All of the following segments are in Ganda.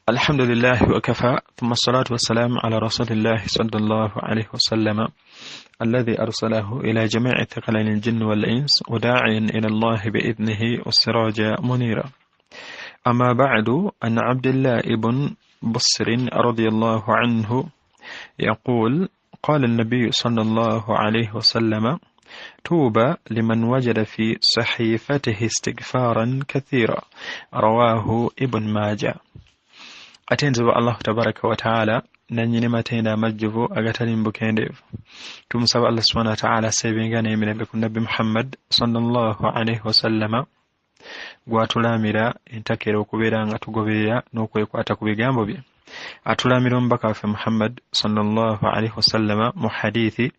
الحمد لله وكفى ثم الصلاة والسلام على رسول الله صلى الله عليه وسلم الذي أرسله إلى جميع ثقلين الجن والإنس وداعيا إلى الله بإذنه والسراج منيرا. أما بعد، أن عبد الله بن بصر رضي الله عنه يقول: قال النبي صلى الله عليه وسلم: توبى لمن وجد في صحيفته استغفارا كثيرا. رواه ابن ماجه. Atenzewa Allah tabaraka wa ta'ala nanyine matenda majjuvu agatali mbukendevu. Tumusaba Allah subhanahu wa ta'ala sebengana emirembe ku Nabbi Muhammad sallallahu alaihi wasallama gwatulamira entakera okubeera nga tugoberera n'okwekwata ku bigambo bye. Atulamira omubaka waffe Muhammad sallallahu alaihi wasallama mu hadithi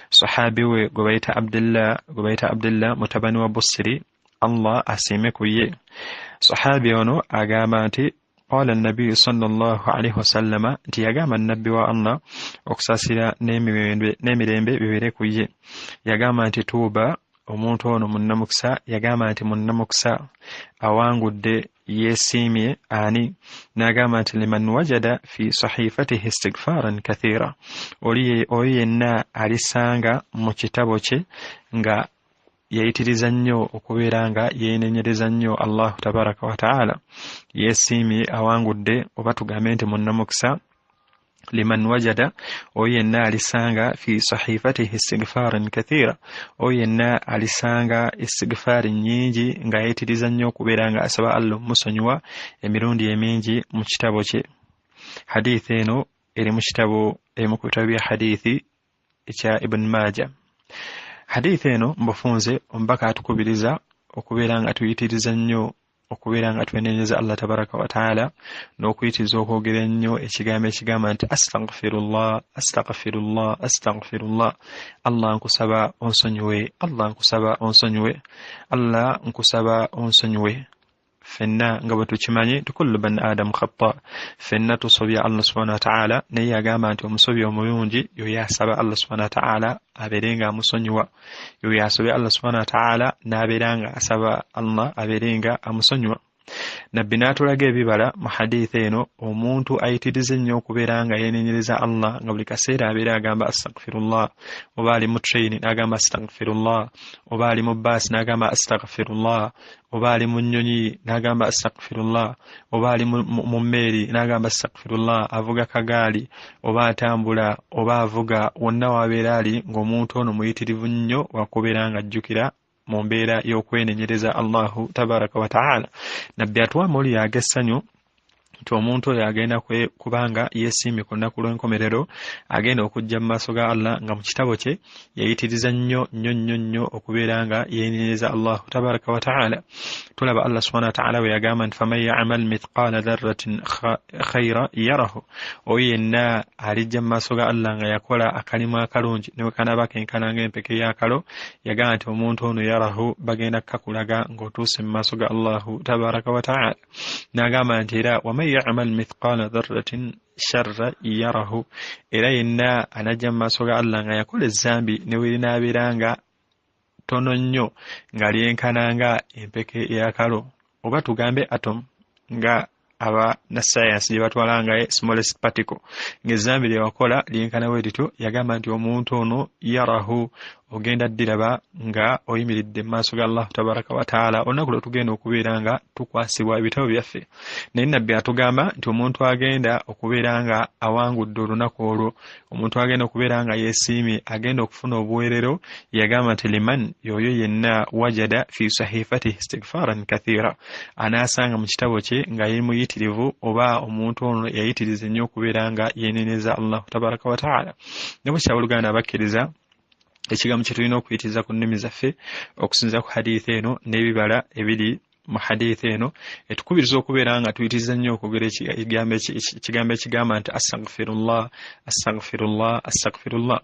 sahabi we gwe bayita Abdullah mutabani wa Busiri, Allah asiime ku ye. Sahabi ono agamba nti قال النبي صلى الله عليه وسلم nti yagamba nabbi wa Allah okusasira n'emirembe bibeere ku ye. Yagamba nti tuuba omuntu ono munnamukisa, yagamba nti munnamukisa awangudde yeesiimye ani. N'agamba nti liman wajada fi sahifatihi istighfaran kathira, oyo yenna alisanga mu kitabo kye nga yayitiriza nnyo okubeera nga yeenenyereza nnyo Allah tabaraka wa ta'ala, yeesiimye awangudde, oba tugambe nti munnamukisa. Liman wajada, oyo yenna alisanga fi sahifatihi istighfaran kathira, oyo yenna alisanga istighfari nnyingi nga yayitiriza nnyo okubeera nga asaba Allah musonyiwa emirundi emingi mu kitabo kye. Hadithi eno eri mu kitabo emu ku bitabo bya hadithi ekya Ibn Majah. Hadithi eno mbufunze omubaka atukubiriza okubeera nga tuyitiriza nnyo okubeera nga twenenyeza Allah tabaraka wa ta'ala, n'okuyitiriza okwogera nnyo ekigambo ekigamba nti astaghfirullah astaghfirullah astaghfirullah. Allah nkusaba onsonyiwe, Allah nkusaba onsonyiwe, Allah nkusaba onsonyiwe. Fenna nga bwe tukimanyi tukullu bani adamu khata, fenna tusobya Allah subhanahu wa ta'ala, naye agamba nti omusobi omulungi yoyo asaba Allah subhanahu wa ta'ala abeere nga amusonyiwa, yoyo asobya Allah subhanahu wa ta'ala n'abeera nga asaba Allah abeere nga amusonyiwa. Nabbi n'atulaga ebibala mu hadithi eno, omuntu ayitiriza ennyo okubeera nga yeenenyereza Allah nga buli kaseera abeera agamba astaghfirullah, oba ali mu train n'agamba astaghfirullah, oba ali mu bbaasi n'agamba astaghfirullah, oba ali mu nnyonyi n'agamba astaghfirullah, oba ali mu mmeeri n'agamba astaghfirullah, avuga kagaali oba atambula oba avuga, wonna w'abeera ali ng'omuntu ono muyitirivu nnyo wakubeera nga ajjukira mu mbeera y'okwenenyereza Allahu tabaraka wa ta'ala. Nabbi atuwamu oli yagessanyu nti omuntu oyo agenda kubanga yeesiimye ku lunaku lw'enkomerero, agenda okujja mu maaso ga Allah nga mu kitabo kye yayitiriza nnyo okubeera nga yeenenyereza Allahu tabaraka wa ta'ala. Tulaba Allah subhanahu wa ta'ala we yagamba nti faman ya'mal mithqala dharratin khayra yarahu, oyo yenna alijja mu maaso ga Allah nga yakola akalimu akalungi ne wekanaba kenkana ng'empeke y'akalo, yagamba nti omuntu ono yarahu bagenda kakulaga ng'otuuse mu maaso ga Allahu tabaraka wa ta'ala. N'agamba nti era waman ya'mal mithqala dharratin sharra yarahu, era yenna anajja mu maaso ga Allah nga yakola ezzambi ne we linaabeera nga tono nnyo nga lyenkana nga empeke ey'akalo, oba tugambe atom nga aba na science gye batwala nga smallest particle, ng'ezzambi lye wakola lyenkana we lityo. Yagamba nti omuntu ono yarahu, ogenda ddiraba nga oyimiridde mu maaso ga Allah tabaraka wa ta'ala, olunaku lwe tugenda okubeera nga tukwasibwa ebitabo byaffe. Naye nabbi atugamba nti omuntu agenda okubeera nga awangudde olunaku olwo, omuntu agenda okubeera nga yeesiimye, agenda okufuna obuweerero, yagamba nti liman, yoyo yenna wajada fi sahifatihi istighfaran kathira, anaasanga mu kitabo kye nga ye muyitirivu, oba omuntu ono yayitiriza nnyo okubeera nga yeenenyeza Allah tabaraka wa ta'ala. Ne bwe kyabuluganda abakkiriza ekigambo kye tulina okuyitiriza ku nnimi zaffe okusinza ku hadithi eno n'ebibala ebiri mu hadithi eno, etukubiriza okubeera nga tuyitiriza nnyo okwogera ekigambo ekigamba nti astaghfirullah astaghfirullah astaghfirullah.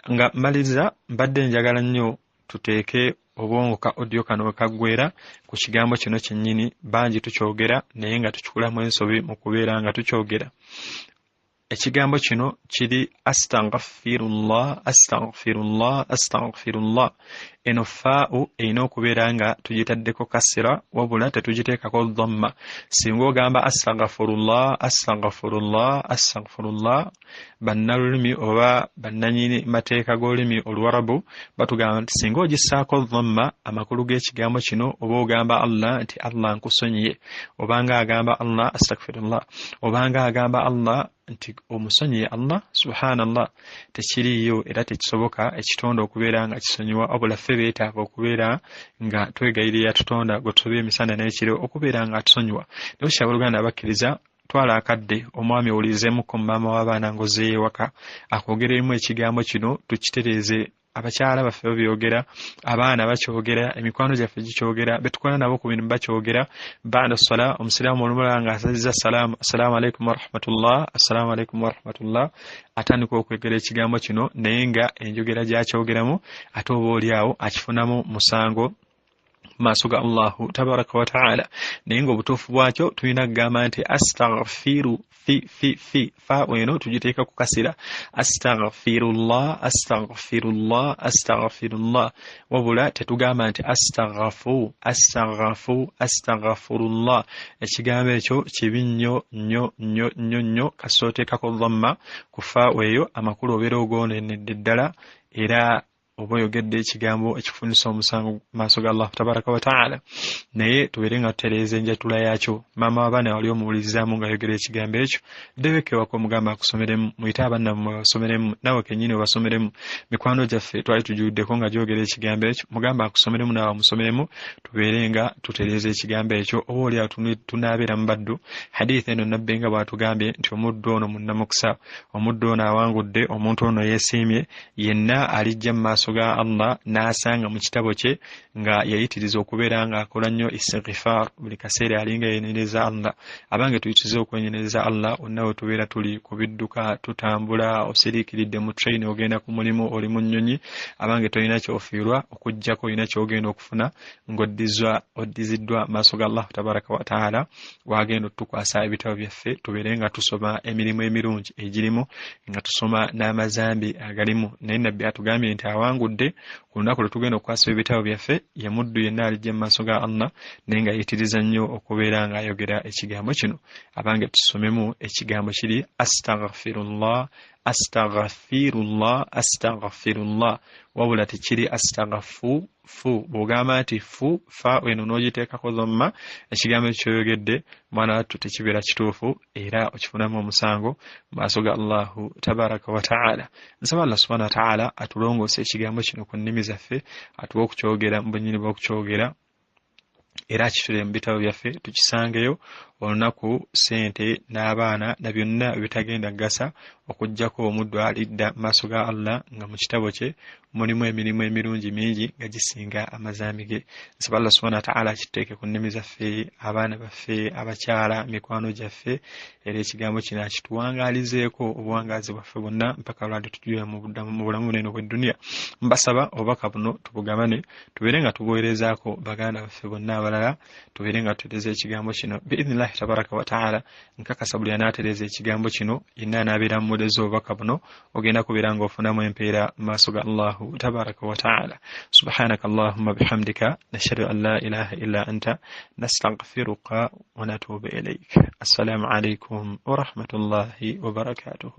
Nga mmaliriza mbadde njagala nnyo tuteeke obwongo ka audio kano wekaggwera ku kigambo kino kyennyini, bangi tukyogera naye nga tukikulamu ensobi mu kubeera nga tukyogera. ekigambo kino kiri astaghfirullah astaghfirullah astaghfirullah. Eno faa'u erina okubeera nga tugitaddeko kasira wabula tetugiteekako dhamma. Singa ogamba astaghfirullah astaghfirullah astaghfirullah, bannalulimi oba bannanyini mateeka g'olulimi Oluwarabu batugamba nti singa ogissaako dhamma amakulu g'ekigambo kino, oba ogamba Allah nti Allah nkusonyiye, obanga agamba Allah astaghfirullah, obanga agamba Allah nti omusonyiye Allah subhanallah, tekiriyo era tekisoboka ekitonda okubeera nga kisonyiwa, wabula ffe beetaaga okubeera nga twegayirira Katonda gwe tusobya emisana n'ekiro okubeera nga atusonyiwa. Naye Oluganda abakkiriza, twala akadde omwami owulizeemuko maama w'abaana ngozeeyo ewaka akwogeremu ekigambo kino, tukitereeze. Abakyala baffe babyogera, abaana bakyogera, emikwano gyaffe gikyogera, betukola nabo ku bintu bakyogera. Ba'da ssala omusiraamu olumala nga asazizza salaamu, assalamu alaikum warahmatullah, assalamu alaikum warahmatullah, atandika okwegera ekigambo kino naye nga enjogera gyakyogeramu ate oba oliawo akifunamu musango maaso ga Allahu tabaraka wa ta'ala. Naye ng'obutuufu bwakyo tulina kugamba nti astaghfiru fi fa weno tugiteeka ku kasira, astaghfirullah astaghfirullah astaghfirullah, wabula tetugamba nti astaghafu astaghfirullah. Ekigambo ekyo kibi nnyo nnyo nnyo nnyo nnyo, kasita oteekako dhamma ku fa weeyo amakulu obeera ogoonenedde ddala, era oba oyogedde ekigambo ekifunisa omusango maaso ga Allah tabaraka wa ta'ala. Naye tubeere nga tutereeza enjatula yaakyo. Maama w'abaana wali omuwulirizaamu ng'ayogera ekigambo ekyo, ddeweke ewaka omugamba akusomeremu, muyite abannammwe basomeremu, nawe kennyini obasomeremu. Mikwano gyaffe twali tujuddeko nga gyogera ekigambo ekyo, mugamba akusomeremu nawe amusomeremu, tubeere nga tutereeza ekigambo ekyo. Oba oli tunaabeera mu baddu. Hadithi eno nabbi nga bw'atugambye nti omuddu ono munnamukisa, omuddu ono awangudde, omuntu ono yeesiimye, yenna alijja mu maaso ga Allah n'asanga mu kitabo kye nga yayitiriza okubeera nga akola nnyo istighfar buli kaseera alinga yenyereza Allah. Abange tuyitirize okwenyereza Allah onna we tubeera tuli ku bidduka, tutambula, osiriikiridde mu train ogenda ku mulimu, oli mu nnyonyi, abange tolina kyofiirwa okuggyako olina kyogenda okufuna ng'oddiziddwa maaso ga Allah tabaraka wa ta'ala. Wagenda otukwasa ebitabo byaffe, tubeere nga tusoma emirimu emirungi egirimu, nga tusoma n'amazambi agalimu. Naye nabbi atugambye nti awangudde ku lunaku lwe tugenda okukwasa ebitabo byaffe ye muddu yenna alijja mu maaso ga Allah naye nga yeetiriza nnyo okubeera ng'ayogera ekigambo kino. Abange tusomemu ekigambo kiri astaghfirullah astaghfirullah astaghfirullah, wabula tekiri astaghafu fu. Bw'ogamba nti fu fa eno n'ogiteekako dhamma, ekigambo ekyoyogedde mwana wattu tekibeera kituufu era okifunamu omusango maaso ga Allahu tabaraka wa ta'ala. Nsaba Allah subhanahu wa ta'ala atulongoose ekigambo kino ku nnimi zaffe, atuwe okukyogera mu bunnyini bw'okukyogera, era akitule mu bitabo byaffe tukisangeyo olunaku, ssente n'abaana na byonna bitagenda gasa, okuggyako omuddu alidda maaso ga Allah nga mu kitabo kye mulimu emirimu emirungi mingi nga gisinga amazambi ge. Nsaba Allah subhanahu wa ta'ala akiteeke ku nnimi zaffe, abaana baffe, abakyala, mikwano gyaffe, era ekigambo kino akituwangaalizeeko obuwangaazi bwaffe bwonna mpaka lwali tujjira mu bulamu bunene bw'eddunya. Mbasaba obubaka buno tubugabane, tubeere nga tubuweerezaako baganda baffe bonna abalala, tubeere nga tutereeza ekigambo kino biidhnillahi tabaraka wa ta'ala. Nkakasa buli anaatereeza ekigambo kino yenna anaabeera mu mulezo obubaka buno ogenda kubeera ng'ofunamu empeera mu maaso ga Allahu tabaraka wa ta'ala. Subhanaka Allahumma bihamdika nashhadu an la ilaha illa anta nastaghfiruka wa natubu ilayk. Assalamu alaykum wa rahmatullahi wa barakatuh.